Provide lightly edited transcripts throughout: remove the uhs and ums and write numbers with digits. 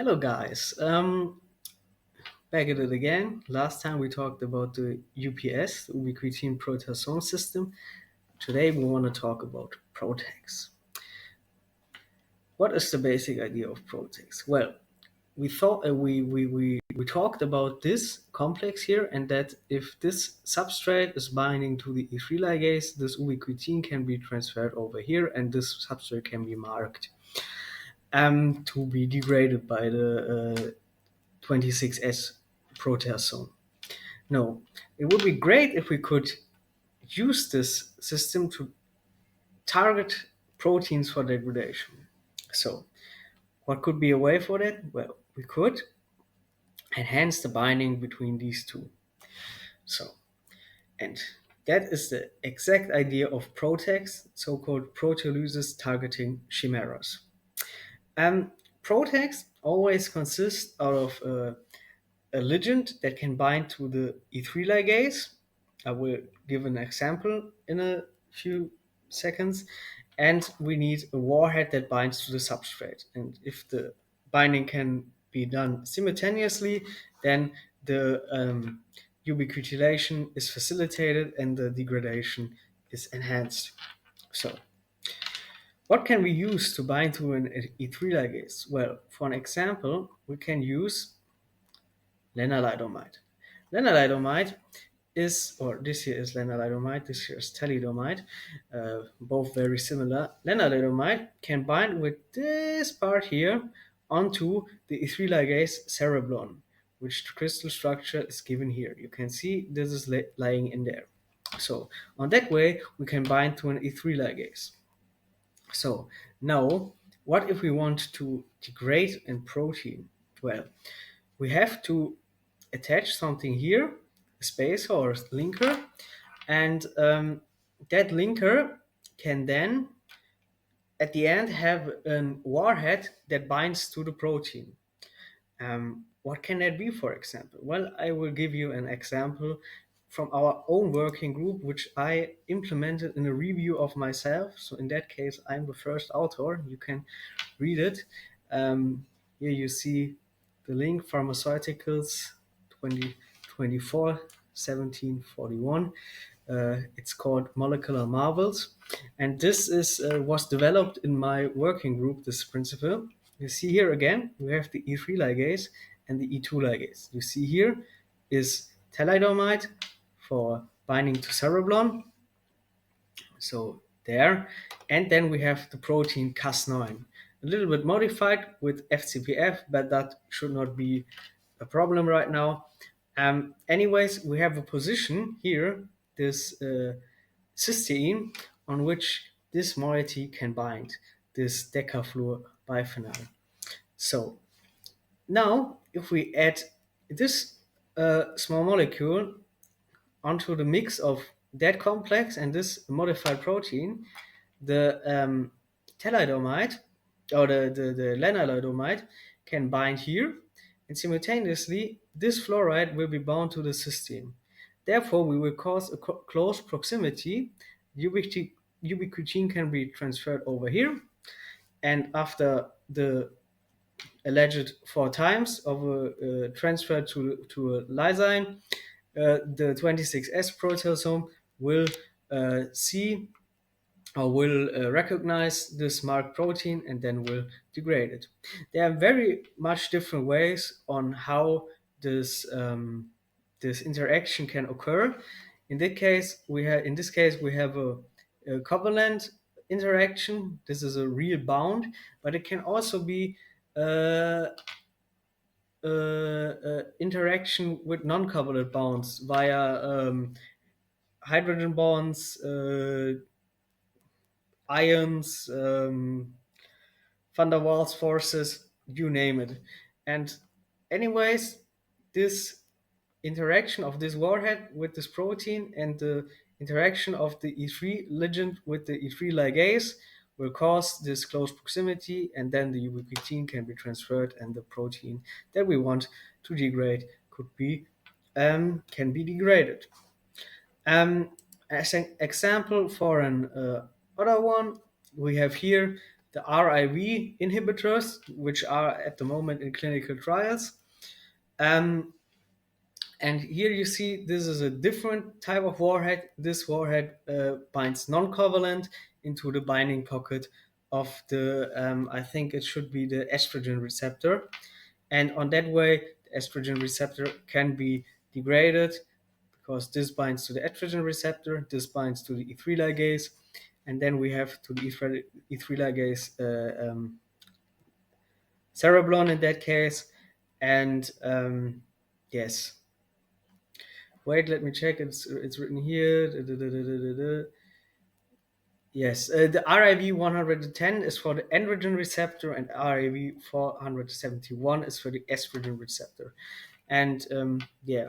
Hello, guys. Back at it again. Last time we talked about the UPS, the ubiquitin proteasome system. Today we want to talk about PROTACs. What is the basic idea of PROTACs? Well, we thought we talked about this complex here, and that if this substrate is binding to the E3 ligase, this ubiquitin can be transferred over here, and this substrate can be marked to be degraded by the 26S proteasome. No, it would be great if we could use this system to target proteins for degradation. So, what could be a way for that? Well, we could enhance the binding between these two. So, and that is the exact idea of PROTACs, so-called proteolysis targeting chimeras. Um, PROTACs always consist out of a ligand that can bind to the E3 ligase. I will give an example in a few seconds. And we need a warhead that binds to the substrate. And if the binding can be done simultaneously, then the ubiquitination is facilitated and the degradation is enhanced. So, what can we use to bind to an E3 ligase? Well, for an example, we can use lenalidomide. Lenalidomide is, or this here is lenalidomide, this here is thalidomide, both very similar. Lenalidomide can bind with this part here onto the E3 ligase cereblon, which the crystal structure is given here. You can see this is lying in there. So on that way, we can bind to an E3 ligase. So now, what if we want to degrade a protein? Well, we have to attach something here, a spacer or linker, and that linker can then at the end have a warhead that binds to the protein. What can that be, for example? Well, I will give you an example from our own working group, which I implemented in a review of myself. So, in that case, I'm the first author. You can read it. Here you see the link Pharmaceuticals 2024 1741. It's called Molecular Marvels, and this is was developed in my working group. This principle. You see here again, we have the E3 ligase and the E2 ligase. You see here is thalidomide for binding to cereblon. So there, and then we have the protein Cas9, a little bit modified with FCPF, but that should not be a problem right now. Anyways, we have a position here, this cysteine, on which this moiety can bind, this decafluor biphenyl. So now, if we add this small molecule onto the mix of that complex and this modified protein, the thalidomide or the lenalidomide can bind here, and simultaneously this fluoride will be bound to the cysteine. Therefore, we will cause a close proximity. Ubiquitin can be transferred over here, and after the alleged 4 times of a transfer to a lysine, the 26S proteasome will see or will recognize this marked protein and then will degrade it. There are very much different ways on how this interaction can occur. In this case we have a covalent interaction. This is a real bound, but it can also be interaction with non-covalent bonds via hydrogen bonds, ions, van der Waals forces, you name it. And anyways, this interaction of this warhead with this protein and the interaction of the E3 ligand with the E3 ligase will cause this close proximity, and then the ubiquitin can be transferred and the protein that we want to degrade could be can be degraded. As an example for an other one, we have here the RIV inhibitors, which are at the moment in clinical trials. Um, and here you see this is a different type of warhead. This warhead binds non-covalent into the binding pocket of the, I think it should be the estrogen receptor. And on that way, the estrogen receptor can be degraded because this binds to the estrogen receptor, this binds to the E3 ligase, and then we have to the E3 ligase cereblon in that case. And yes, wait, let me check. It's written here. Yes, the RIV 110 is for the androgen receptor, and RIV 471 is for the estrogen receptor. And yeah,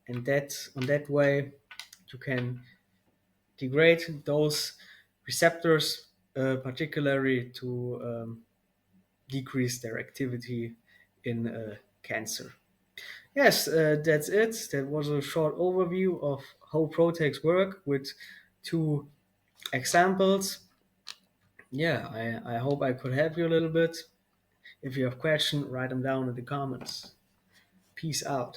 and that on that way you can degrade those receptors, particularly to decrease their activity in cancer. Yes, that's it. That was a short overview of how PROTACs work with two examples. Yeah, I hope I could help you a little bit. If you have questions, write them down in the comments. Peace out.